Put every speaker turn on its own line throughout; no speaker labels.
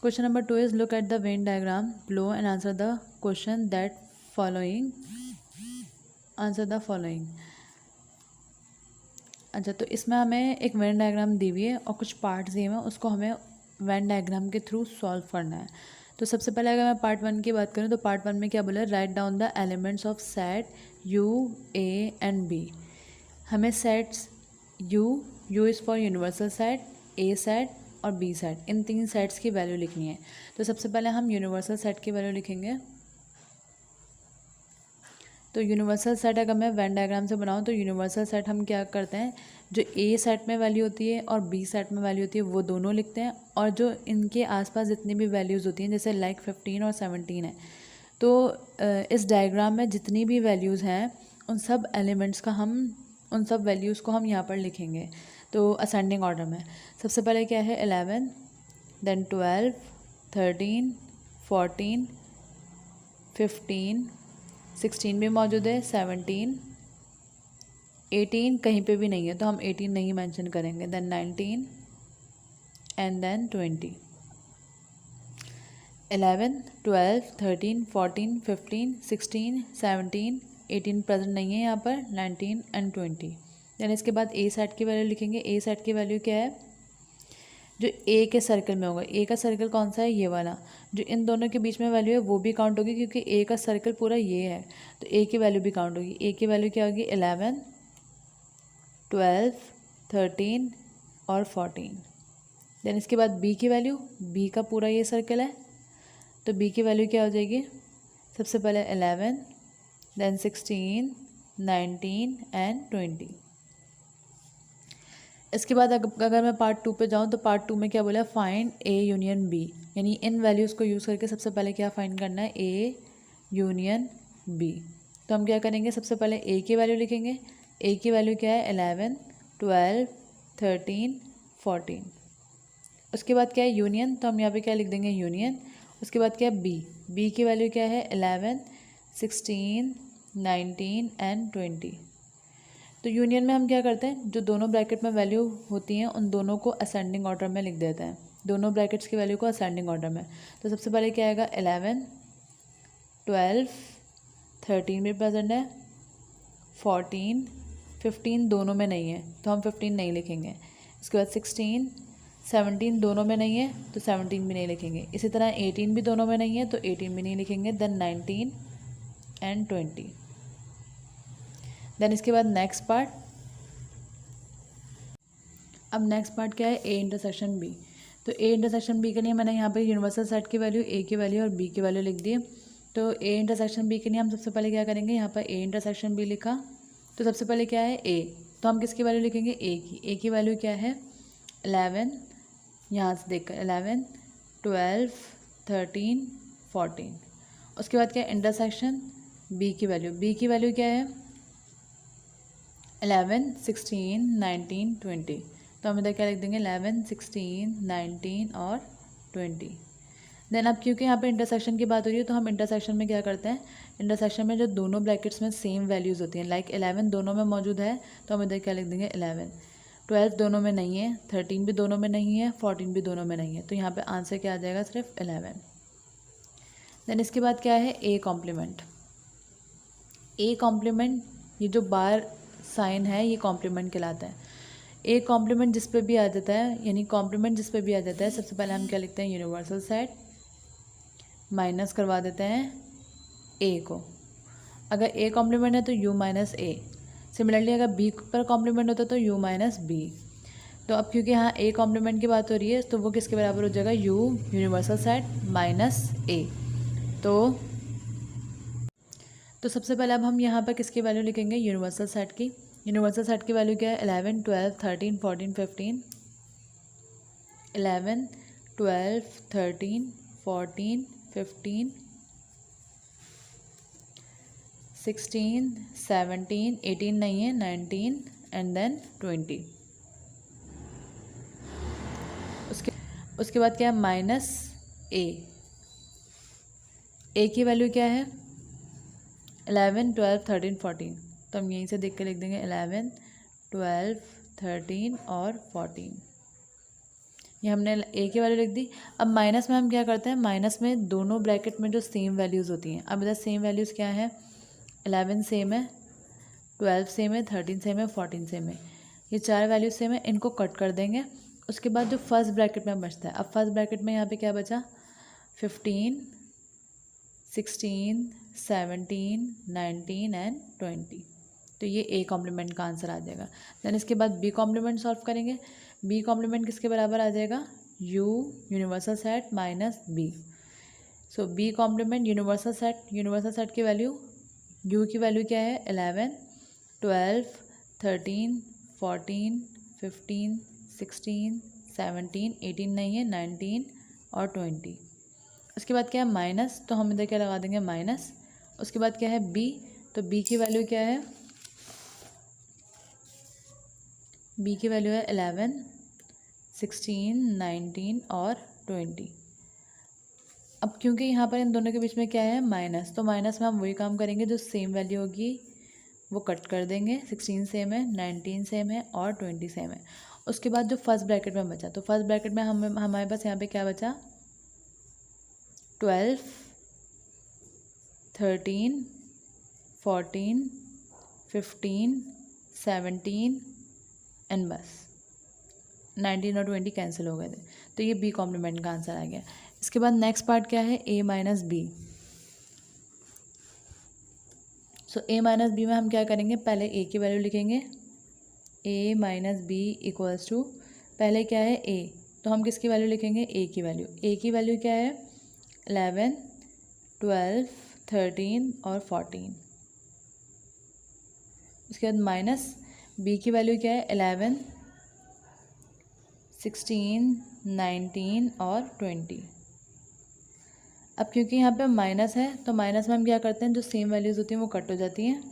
Question number 2 is look at the Venn diagram below and answer the question that following. Answer the following. अच्छा, तो इसमें हमें एक Venn diagram दी हुई है और कुछ पार्ट्स दिए हुए हैं, उसको हमें वेन डायग्राम के थ्रू सॉल्व करना है। तो सबसे पहले अगर मैं पार्ट 1 की बात करूँ तो पार्ट 1 में क्या बोला है, write down the elements of set U A and B. हमें sets U is for universal set, A set और बी सेट, इन 3 सेट्स की वैल्यू लिखनी है। तो सबसे पहले हम यूनिवर्सल सेट की वैल्यू लिखेंगे। तो यूनिवर्सल सेट अगर मैं वेन डायग्राम से बनाऊँ तो यूनिवर्सल सेट हम क्या करते हैं, जो ए सेट में वैल्यू होती है और बी सेट में वैल्यू होती है वो दोनों लिखते हैं, और जो इनके आसपास जितनी भी वैल्यूज़ होती हैं जैसे लाइक 15 और 17 है, तो इस डायग्राम में जितनी भी वैल्यूज़ हैं उन सब एलिमेंट्स का हम उन सब वैल्यूज़ को हम यहाँ पर लिखेंगे। तो असेंडिंग ऑर्डर में सबसे पहले क्या है 11, देन 12, 13, 14, 15, 16 भी मौजूद है, 17, 18 कहीं पे भी नहीं है तो हम 18 नहीं मेंशन करेंगे, देन 19 एंड देन 20। 11, 12, 13, 14, 15, 16, 17, 18 प्रेजेंट नहीं है यहाँ पर, 19 एंड 20। देन इसके बाद ए सेट की वैल्यू लिखेंगे। ए सेट की वैल्यू क्या है, जो ए के सर्कल में होगा। ए का सर्कल कौन सा है, ये वाला। जो इन दोनों के बीच में वैल्यू है वो भी काउंट होगी क्योंकि ए का सर्कल पूरा ये है, तो ए की वैल्यू भी काउंट होगी। ए की वैल्यू क्या होगी, 11, 12, 13 और 14। देन इसके बाद बी की वैल्यू, बी का पूरा ये सर्कल है तो बी की वैल्यू क्या हो जाएगी, सबसे पहले 11, देन 16, 19 एंड 20। इसके बाद अगर मैं पार्ट 2 पे जाऊँ तो पार्ट 2 में क्या बोला, फाइंड ए यूनियन बी, यानी इन वैल्यूज़ को यूज़ करके सबसे पहले क्या फाइंड करना है, ए यूनियन बी। तो हम क्या करेंगे, सबसे पहले ए की वैल्यू लिखेंगे। ए की वैल्यू क्या है, 11, 12, 13, 14। उसके बाद क्या है यूनियन, तो हम यहाँ पे क्या लिख देंगे, यूनियन। उसके बाद क्या है बी, बी की वैल्यू क्या है, 11, 16, 19 एंड 20। तो यूनियन में हम क्या करते हैं, जो दोनों ब्रैकेट में वैल्यू होती हैं उन दोनों को असेंडिंग ऑर्डर में लिख देते हैं, दोनों ब्रैकेट्स की वैल्यू को असेंडिंग ऑर्डर में। तो सबसे पहले क्या आएगा, 11, 12, 13 भी प्रेजेंट है, 14, 15 दोनों में नहीं है तो हम 15 नहीं लिखेंगे। इसके बाद 16, 17 दोनों में नहीं है तो 17 भी नहीं लिखेंगे। इसी तरह 18 भी दोनों में नहीं है तो 18 भी नहीं लिखेंगे। Then 19 and 20। देन इसके बाद नेक्स्ट पार्ट। अब नेक्स्ट पार्ट क्या है, ए इंटरसेक्शन बी। तो ए इंटरसेक्शन बी के लिए मैंने यहाँ पे यूनिवर्सल सेट की वैल्यू, ए की वैल्यू और बी की वैल्यू लिख दी। तो ए इंटरसेक्शन बी के लिए हम सबसे पहले क्या करेंगे, यहाँ पर ए इंटरसेक्शन बी लिखा तो सबसे पहले क्या है ए, तो हम किसकी वैल्यू लिखेंगे, ए की। ए की वैल्यू क्या है, 11, यहाँ से देखकर 11, 12, 13, 14। उसके बाद क्या है इंटरसेक्शन बी की वैल्यू, बी की वैल्यू क्या है, 11, 16, 19, 20। तो हम इधर क्या लिख देंगे, 11, 16, 19 और 20। देन अब क्योंकि यहाँ पे इंटरसेक्शन की बात हो रही है तो हम इंटरसेक्शन में क्या करते हैं, इंटरसेक्शन में जो दोनों ब्रैकेट्स में सेम वैल्यूज़ होती हैं, लाइक 11 दोनों में मौजूद है तो हम इधर क्या लिख देंगे, 11। 12 दोनों में नहीं है, 13 भी दोनों में नहीं है, 14 भी दोनों में नहीं है, तो यहाँ पर आंसर क्या आ जाएगा, सिर्फ 11। देन इसके बाद क्या है, ए कॉम्प्लीमेंट। ए कॉम्प्लीमेंट, ये जो बार साइन है ये कॉम्प्लीमेंट कहलाता है। ए कॉम्प्लीमेंट जिस पे भी आ जाता है, यानी कॉम्प्लीमेंट जिस पे भी आ जाता है, सबसे पहले हम क्या लिखते हैं, यूनिवर्सल सेट, माइनस करवा देते हैं ए को। अगर ए कॉम्प्लीमेंट है तो यू माइनस ए। सिमिलरली अगर बी पर कॉम्प्लीमेंट होता है तो यू माइनस बी। तो अब क्योंकि यहाँ ए कॉम्प्लीमेंट की बात हो रही है तो वो किसके बराबर हो जाएगा, यू यूनिवर्सल सेट माइनस ए। तो सबसे पहले अब हम यहाँ पर किसकी वैल्यू लिखेंगे, यूनिवर्सल सेट की। यूनिवर्सल सेट की वैल्यू क्या है, 11, 12, 13, 14, 15। 11, 12, 13, 14, 15, 16, 17, 18 नहीं है, 19 एंड देन 20। उसके बाद क्या है, माइनस ए। ए की वैल्यू क्या है, 11, 12, 13, 14। तो हम यहीं से देख के लिख देंगे 11, 12, 13 और 14। ये हमने ए की वैल्यू लिख दी। अब माइनस में हम क्या करते हैं, माइनस में दोनों ब्रैकेट में जो सेम वैल्यूज़ होती हैं, अब इधर सेम वैल्यूज़ क्या है, 11 सेम है, 12 सेम है, 13 सेम है, 14 सेम है, ये चार वैल्यूज सेम है, इनको कट कर देंगे। उसके बाद जो फर्स्ट ब्रैकेट में बचता है, अब फर्स्ट ब्रैकेट में यहाँ पे क्या बचा, 15, 16, 17, 19 एंड 20। तो ये ए कॉम्प्लीमेंट का आंसर आ जाएगा। देन इसके बाद बी कॉम्प्लीमेंट सॉल्व करेंगे। बी कॉम्प्लीमेंट किसके बराबर आ जाएगा, U universal set minus B. So B complement universal set की वैल्यू, यू की वैल्यू क्या है, 11, 12, 13, 14, 15, 16, 17, 18 नहीं है, 19 और 20। उसके बाद क्या है माइनस, तो हम इधर क्या लगा देंगे माइनस। उसके बाद क्या है बी, तो बी की वैल्यू क्या है, बी की वैल्यू है 11, 16, 19 और 20। अब क्योंकि यहाँ पर इन दोनों के बीच में क्या है माइनस, तो माइनस में हम वही काम करेंगे, जो सेम वैल्यू होगी वो कट कर देंगे। 16 सेम है, 19 सेम है और 20 सेम है। उसके बाद जो फर्स्ट ब्रैकेट में बचा, तो फर्स्ट ब्रैकेट में हमारे पास यहाँ पे क्या बचा, 12, 13, 14, 15, 17 एंड बस 19 और 20 कैंसिल हो गए थे। तो ये बी कॉम्प्लीमेंट का आंसर आ गया। इसके बाद नेक्स्ट पार्ट क्या है, ए माइनस बी। सो ए माइनस बी में हम क्या करेंगे, पहले ए की वैल्यू लिखेंगे, ए माइनस बी इक्वल्स टू, पहले क्या है ए, तो हम किसकी वैल्यू लिखेंगे, ए की वैल्यू। ए की वैल्यू क्या है, 11, 12, 13 और 14। उसके बाद माइनस बी की वैल्यू क्या है, 11, 16, 19 और 20। अब क्योंकि यहाँ पे माइनस है, तो माइनस में हम क्या करते हैं, जो सेम वैल्यूज़ होती हैं वो कट हो जाती हैं,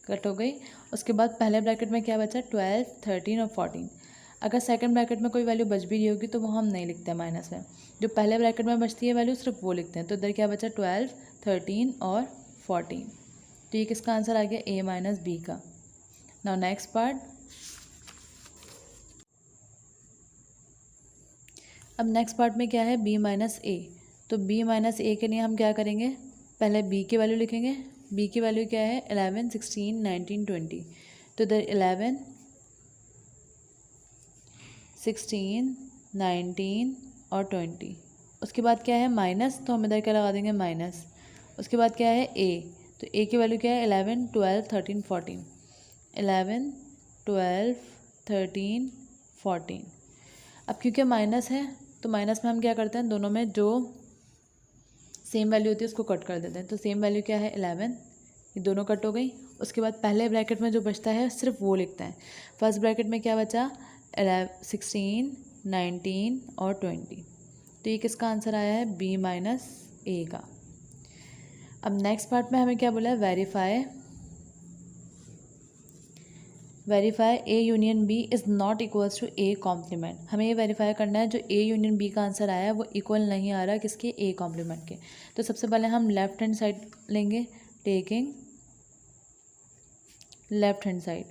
कट हो गई। उसके बाद पहले ब्रैकेट में क्या बचा, 12, 13 और 14। अगर सेकंड ब्रैकेट में कोई वैल्यू बच भी रही होगी तो वो हम नहीं लिखते हैं माइनस में, जो पहले ब्रैकेट में बचती है वैल्यू सिर्फ वो लिखते हैं। तो इधर क्या बचा, 12, 13 और 14। तो ये किसका आंसर आ गया, ए माइनस बी का। नाउ नेक्स्ट पार्ट, अब नेक्स्ट पार्ट में क्या है, बी माइनस ए। तो बी माइनस ए के लिए हम क्या करेंगे, पहले बी की वैल्यू लिखेंगे। बी की वैल्यू क्या है, 11, 16, 19, 20। तो इधर 11, 16, 19 और 20। उसके बाद क्या है माइनस, तो हम इधर क्या लगा देंगे माइनस। उसके बाद क्या है ए, तो ए की वैल्यू क्या है, 11, 12, 13, 14। 11, 12, 13, 14। अब क्योंकि माइनस है, तो माइनस में हम क्या करते हैं, दोनों में जो सेम वैल्यू होती है उसको कट कर देते हैं। तो सेम वैल्यू क्या है, 11, ये दोनों कट हो गई। उसके बाद पहले ब्रैकेट में जो बचता है सिर्फ वो लिखता है। फर्स्ट ब्रैकेट में क्या बचा, 16, 19 और 20। तो ये किसका आंसर आया है, बी माइनस ए का। अब नेक्स्ट पार्ट में हमें क्या बोला है, verify A union B is not equals to A complement. हमें ये वेरीफाई करना है जो ए यूनियन बी का आंसर आया है वो इक्वल नहीं आ रहा किसके, ए कॉम्प्लीमेंट के। तो सबसे पहले हम लेफ्ट हैंड साइड लेंगे, taking left hand side.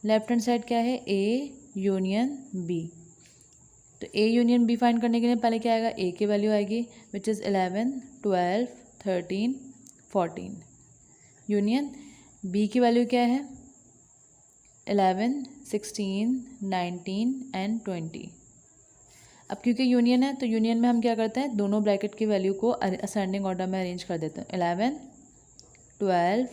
Left hand side क्या है, ए यूनियन बी। तो ए यूनियन बी फाइंड करने के लिए पहले क्या आएगा, ए की वैल्यू आएगी विच इज़ 11, 12, 13, 14। यूनियन बी की वैल्यू क्या है, 11, 16, 19 एंड 20। अब क्योंकि यूनियन है तो यूनियन में हम क्या करते हैं, दोनों ब्रैकेट की वैल्यू को असेंडिंग ऑर्डर में अरेंज कर देते हैं। 11, 12,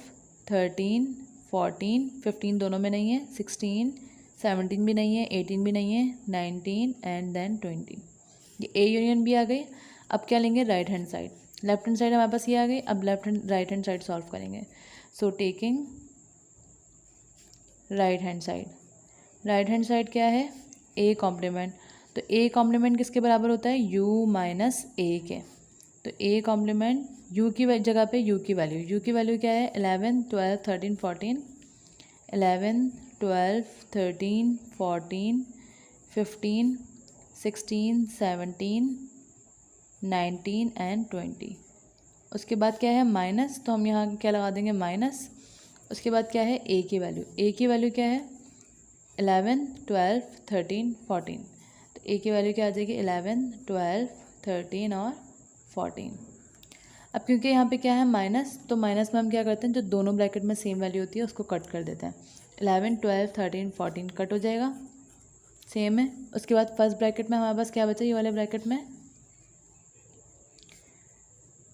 13, 14, 15 दोनों में नहीं है, 16, 17 भी नहीं है, 18 भी नहीं है, 19 एंड देन 20। ये ए यूनियन भी आ गई। अब क्या लेंगे, right hand side. Left hand side हमारे पास ये आ गई। अब राइट हैंड साइड सॉल्व करेंगे। So taking right hand side. Right hand side क्या है, ए कॉम्प्लीमेंट। तो ए कॉम्प्लीमेंट किसके बराबर होता है, यू माइनस ए के। तो ए कॉम्प्लीमेंट यू की जगह पे यू की वैल्यू क्या है, 11, 12, 13, 14। 11, 12, 13, 14, 15, 16, 17, 19 एंड 20। उसके बाद क्या है माइनस, तो हम यहाँ क्या लगा देंगे माइनस। उसके बाद क्या है ए की वैल्यू क्या है, 11, 12, 13, 14। तो ए की वैल्यू क्या आ जाएगी 11, 12, 13 और 14। अब क्योंकि यहाँ पे क्या है माइनस, तो माइनस में हम क्या करते हैं जो दोनों ब्रैकेट में सेम वैल्यू होती है उसको कट कर देते हैं। 11, 12, 13, 14 कट हो जाएगा, सेम है। उसके बाद फर्स्ट ब्रैकेट में हमारे पास क्या बचा, ये वाले ब्रैकेट में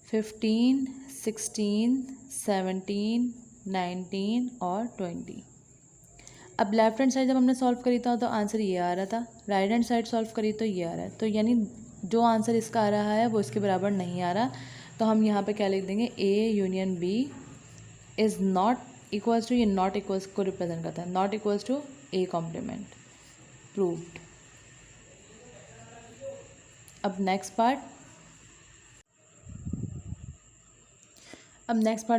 15, 16, 17, 19 और 20। अब लेफ्ट हैंड साइड जब हमने सॉल्व करी था तो आंसर ये आ रहा था, राइट हैंड साइड सॉल्व करी तो ये आ रहा है, तो यानी जो आंसर इसका आ रहा है वो इसके बराबर नहीं आ रहा। तो हम यहाँ पे क्या लिख देंगे, A union B is not equals to, ये नॉट इक्वल्स को रिप्रेजेंट करता है, not equals to A complement, proved. अब नेक्स्ट पार्ट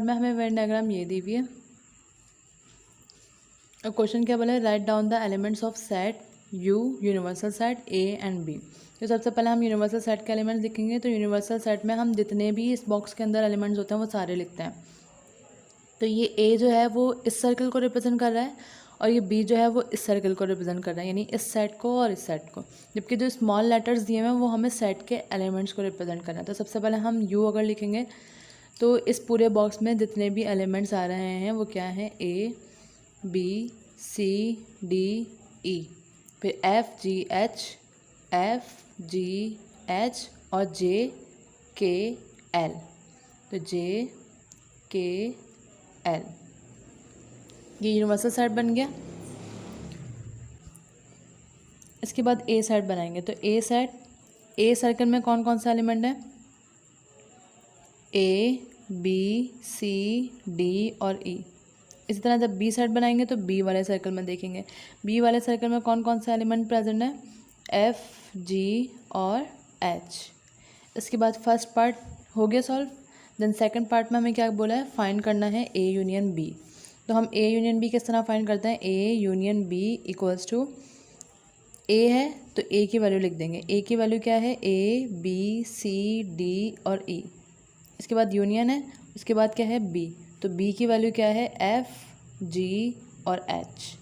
में हमें वेन डायग्राम ये दी हुई है। अब क्वेश्चन क्या बोला है, write down the elements of set U, universal set A and B. तो सबसे पहले हम यूनिवर्सल सेट के एलिमेंट्स लिखेंगे। तो यूनिवर्सल सेट में हम जितने भी इस बॉक्स के अंदर एलिमेंट्स होते हैं वो सारे लिखते हैं। तो ये ए जो है वो इस सर्कल को रिप्रेजेंट कर रहा है और ये बी जो है वो इस सर्कल को रिप्रेजेंट कर रहा है, यानी इस सेट को और इस सेट को। जबकि जो स्मॉल लेटर्स दिए हुए हैं वो हमें सेट के एलिमेंट्स को रिप्रेजेंट करना है। तो सबसे पहले हम यू अगर लिखेंगे तो इस पूरे बॉक्स में जितने भी एलिमेंट्स आ रहे हैं वो क्या है, ए बी सी डी ई, फिर एफ जी एच और जे के एल। तो जे के एल ये यूनिवर्सल सेट बन गया। इसके बाद ए सेट बनाएंगे। तो ए सर्कल में कौन कौन सा एलिमेंट है, ए बी सी डी और ई। इसी तरह जब बी सेट बनाएंगे तो बी वाले सर्कल में देखेंगे, बी वाले सर्कल में कौन कौन सा एलिमेंट प्रेजेंट है, एफ जी और एच। इसके बाद फर्स्ट पार्ट हो गया सॉल्व। देन सेकंड पार्ट में हमें क्या बोला है, फाइंड करना है ए यूनियन बी। तो हम ए यूनियन बी किस तरह फाइंड करते हैं, A union B equals to, A है तो ए की वैल्यू लिख देंगे। ए की वैल्यू क्या है, ए बी सी डी और ई। इसके बाद यूनियन है, उसके बाद क्या है बी, तो बी की वैल्यू क्या है, एफ जी और एच।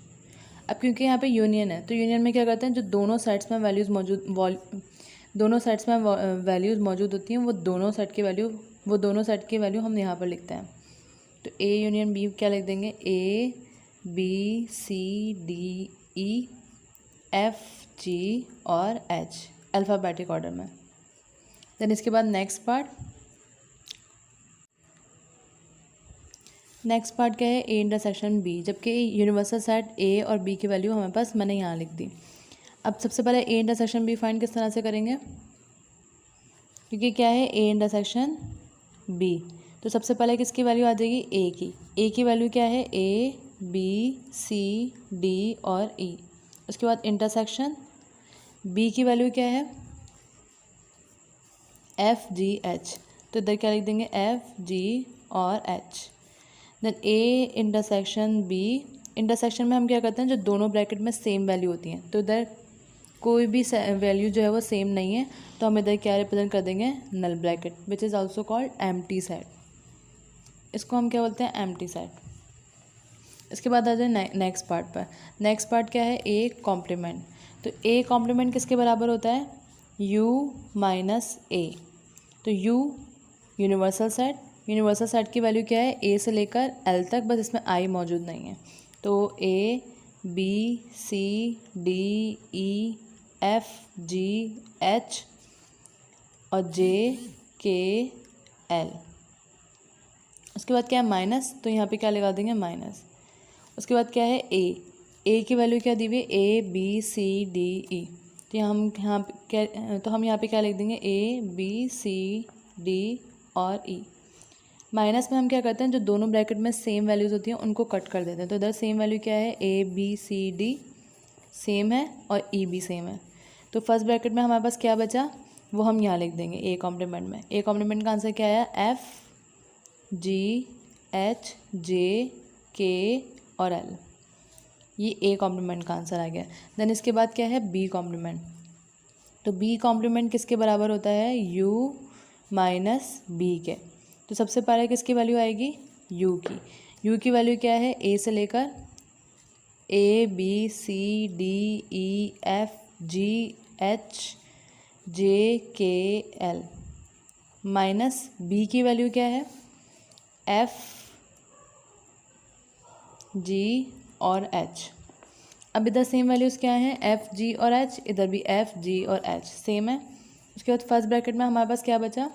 अब क्योंकि यहाँ पे यूनियन है तो यूनियन में क्या करते हैं, जो दोनों सेट्स में वैल्यूज़ मौजूद होती हैं वो दोनों सेट की वैल्यू हम यहाँ पर लिखते हैं। तो ए यूनियन बी क्या लिख देंगे, A B C D E F G और एच, अल्फ़ाबेटिक ऑर्डर में। देन इसके बाद नेक्स्ट पार्ट क्या है, ए इंटरसेक्शन बी। जबकि यूनिवर्सल सेट ए और बी की वैल्यू हमारे पास मैंने यहाँ लिख दी। अब सबसे पहले ए इंटरसेक्शन बी फाइंड किस तरह से करेंगे, क्योंकि क्या है ए इंटरसेक्शन बी। तो सबसे पहले किसकी वैल्यू आ जाएगी, ए की वैल्यू क्या है, ए बी सी डी और ई। उसके बाद इंटरसेक्शन बी की वैल्यू क्या है, एफ जी एच। तो इधर क्या लिख देंगे, एफ जी और H. Then A intersection B, intersection में हम क्या करते हैं, जो दोनों ब्रैकेट में सेम वैल्यू होती हैं, तो इधर कोई भी वैल्यू जो है वो सेम नहीं है, तो हम इधर क्या रिप्रेजेंट कर देंगे, null bracket, which is also called empty set. इसको हम क्या बोलते हैं, एम्प्टी सेट। इसके बाद आ जाए नेक्स्ट पार्ट पर। नेक्स्ट पार्ट क्या है, ए कॉम्प्लीमेंट। तो ए कॉम्प्लीमेंट किसके बराबर होता है, यू माइनस ए। तो यू यूनिवर्सल सेट की वैल्यू क्या है, ए से लेकर एल तक, बस इसमें आई मौजूद नहीं है। तो A B C D E F G H और जे के एल। उसके बाद क्या है, माइनस, तो यहाँ पे क्या लगा देंगे, माइनस। उसके बाद क्या है, ए की वैल्यू क्या दी हुई है, ए बी सी डी ई। तो हम यहाँ पे क्या लिख देंगे, ए बी सी डी और ई। माइनस में हम क्या करते हैं, जो दोनों ब्रैकेट में सेम वैल्यूज़ होती हैं उनको कट कर देते हैं। तो इधर सेम वैल्यू क्या है, A B C D same है और ई भी सेम है। तो फर्स्ट ब्रैकेट में हमारे पास क्या बचा, वो हम यहाँ लिख देंगे ए कॉम्प्लीमेंट में। ए कॉम्प्लीमेंट का आंसर क्या आया, F G H J K और एल। ये ए कॉम्प्लीमेंट का आंसर आ गया। देन इसके बाद क्या है, बी कॉम्प्लीमेंट। तो बी कॉम्प्लीमेंट किसके बराबर होता है, यू माइनस बी के। तो सबसे पहले किसकी वैल्यू आएगी, यू की वैल्यू क्या है, ए से लेकर A B C D E F G H J K L minus B की वैल्यू क्या है एफ जी और एच। अब इधर सेम वैल्यूज़ क्या हैं एफ जी और एच, इधर भी एफ जी और एच सेम है। उसके बाद फर्स्ट ब्रैकेट में हमारे पास क्या बचा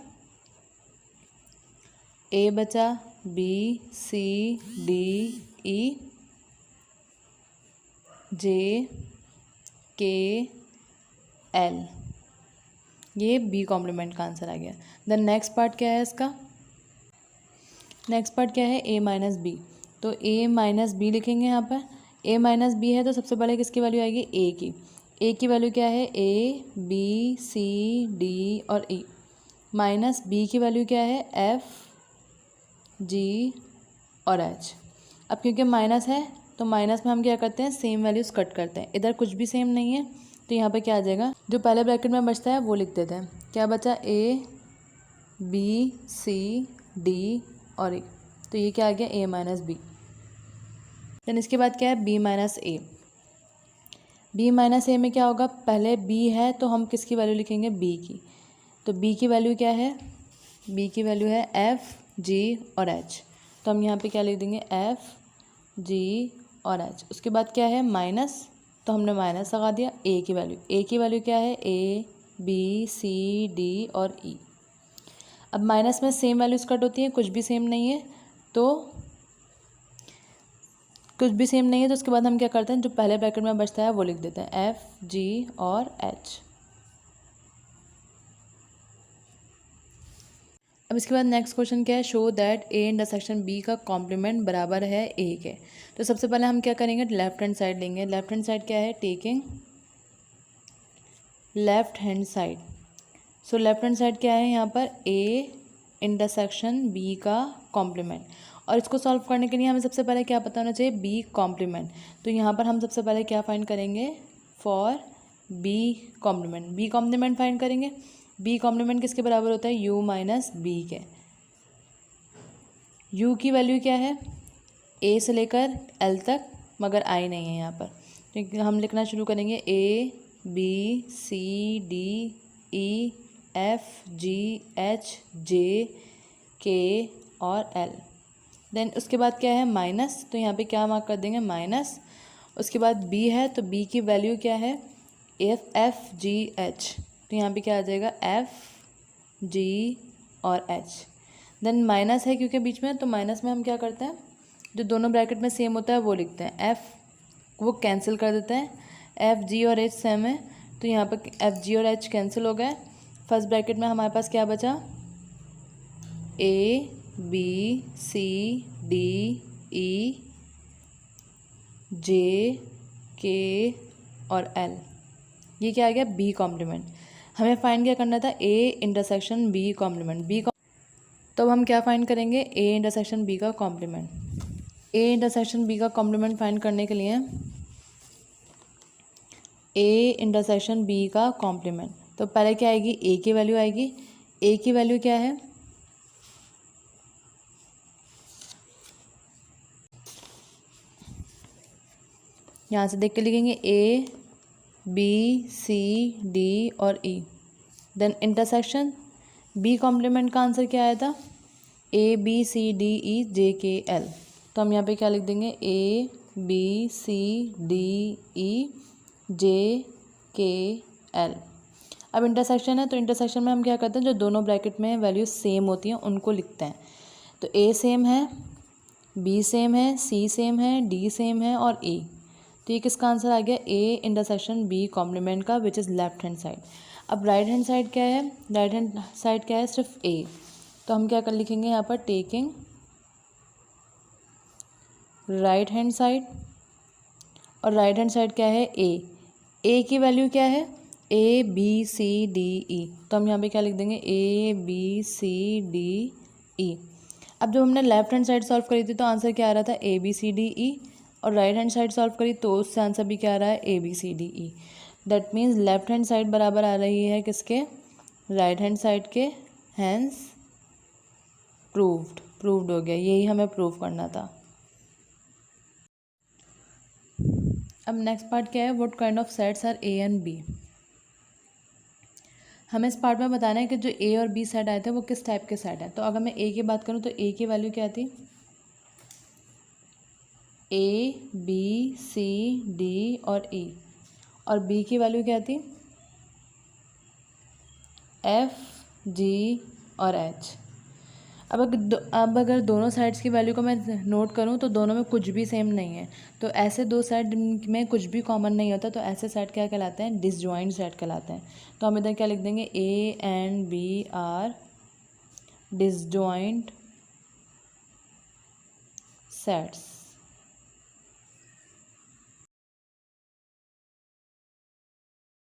ए बचा बी सी डी ई जे के एल, ये बी कॉम्प्लीमेंट का आंसर आ गया। देन नेक्स्ट पार्ट क्या है इसका, नेक्स्ट पार्ट क्या है ए माइनस बी। तो ए माइनस बी लिखेंगे यहाँ पर, ए माइनस बी है तो सबसे पहले किसकी वैल्यू आएगी ए की। ए की वैल्यू क्या है ए बी सी डी और ई, माइनस बी की वैल्यू क्या है एफ जी और एच। अब क्योंकि माइनस है तो माइनस में हम क्या करते हैं सेम वैल्यूज़ कट करते हैं, इधर कुछ भी सेम नहीं है तो यहाँ पे क्या आ जाएगा जो पहले ब्रैकेट में बचता है वो लिख देते हैं। क्या बचा ए बी सी डी और ई, तो ये क्या आ गया ए माइनस बी। देन इसके बाद क्या है बी माइनस ए। बी माइनस ए में क्या होगा पहले बी है तो हम किसकी वैल्यू लिखेंगे बी की, तो बी की वैल्यू क्या है बी की वैल्यू है एफ जी और एच, तो हम यहाँ पे क्या लिख देंगे एफ जी और एच। उसके बाद क्या है माइनस, तो हमने माइनस लगा दिया ए की वैल्यू क्या है ए बी सी डी और ई। अब माइनस में सेम वैल्यूज़ कट होती हैं, कुछ भी सेम नहीं है तो उसके बाद हम क्या करते हैं जो पहले ब्रैकेट में बचता है वो लिख देते हैं एफ जी और एच। अब इसके बाद नेक्स्ट क्वेश्चन क्या है show that A intersection B का कॉम्प्लीमेंट बराबर है ए के। तो सबसे पहले हम क्या करेंगे लेफ्ट हैंड साइड लेंगे। लेफ्ट हैंड साइड क्या है taking left hand side. So left hand side क्या है यहाँ पर ए इंटरसेक्शन बी का कॉम्प्लीमेंट, और इसको सॉल्व करने के लिए हमें सबसे पहले क्या पता होना चाहिए बी कॉम्प्लीमेंट। तो यहाँ पर हम सबसे पहले क्या फाइंड करेंगे फॉर बी कॉम्प्लीमेंट फाइंड करेंगे। बी कॉम्प्लीमेंट किसके बराबर होता है यू माइनस बी के। यू की वैल्यू क्या है ए से लेकर एल तक, मगर आई नहीं है यहाँ पर, तो हम लिखना शुरू करेंगे A B C D E F G H J K और एल। देन उसके बाद क्या है माइनस, तो यहाँ पे क्या मार्क कर देंगे माइनस। उसके बाद बी है तो बी की वैल्यू क्या है एफ जी एच, तो यहाँ पे क्या आ जाएगा एफ जी और एच। देन माइनस है क्योंकि बीच में, तो माइनस में हम क्या करते हैं जो दोनों ब्रैकेट में सेम होता है वो लिखते हैं, एफ वो कैंसिल कर देते हैं, एफ जी और एच सेम है तो यहाँ पर एफ जी और एच कैंसिल हो गए। फर्स्ट ब्रैकेट में हमारे पास क्या बचा ए बी सी डी ई जे के और एल, ये क्या आ गया बी कॉम्प्लीमेंट। हमें फाइंड क्या करना था ए इंटरसेक्शन बी कॉम्प्लीमेंट तो हम क्या फाइंड करेंगे ए इंटरसेक्शन बी का कॉम्प्लीमेंट। ए इंटरसेक्शन बी का कॉम्प्लीमेंट फाइंड करने के लिए ए इंटरसेक्शन बी का कॉम्प्लीमेंट, तो पहले क्या आएगी ए की वैल्यू आएगी। ए की वैल्यू क्या है यहाँ से देख के लिखेंगे ए बी सी डी और ई। देन इंटरसेक्शन बी कॉम्प्लीमेंट का आंसर क्या आया था ए बी सी डी ई जे के एल, तो हम यहाँ पे क्या लिख देंगे A B C D E J K L. अब इंटरसेक्शन है तो इंटरसेक्शन में हम क्या करते हैं जो दोनों ब्रैकेट में वैल्यूज सेम होती हैं उनको लिखते हैं। तो ए सेम है बी सेम है सी सेम है डी सेम है और ई, तो ये किसका आंसर आ गया ए इंटरसेक्शन बी कॉम्प्लीमेंट का which is left hand side. अब राइट हैंड साइड क्या है राइट हैंड साइड क्या है सिर्फ ए, तो हम क्या कर लिखेंगे यहाँ पर टेकिंग राइट हैंड साइड, और राइट हैंड साइड क्या है ए की वैल्यू क्या है ए बी सी डी ई, तो हम यहाँ पे क्या लिख देंगे ए बी सी डी ई। अब जब हमने लेफ्ट हैंड साइड सॉल्व करी थी तो आंसर क्या आ रहा था ए बी सी डी ई, और राइट हैंड साइड सॉल्व करी तो उससे आंसर भी क्या आ रहा है A B C D E. That means left hand side बराबर आ रही है किसके राइट हैंड साइड के, हैंस प्रूव्ड हो गया, यही हमें प्रूव करना था। अब नेक्स्ट पार्ट क्या है what kind of sets are A and B. हमें इस पार्ट में बताना है कि जो ए और बी सेट आए थे वो किस टाइप के सेट हैं। तो अगर मैं ए की बात करूँ तो ए की वैल्यू क्या थी, ए बी सी डी और ई, और बी की वैल्यू क्या थी, एफ जी और एच। अब अगर दोनों साइड्स की वैल्यू को मैं नोट करूँ तो दोनों में कुछ भी सेम नहीं है। तो ऐसे दो साइड में कुछ भी कॉमन नहीं होता, तो ऐसे सेट क्या कहलाते हैं, डिसजॉइंट सेट कहलाते हैं। तो हम इधर क्या लिख देंगे, A and B are disjoint sets.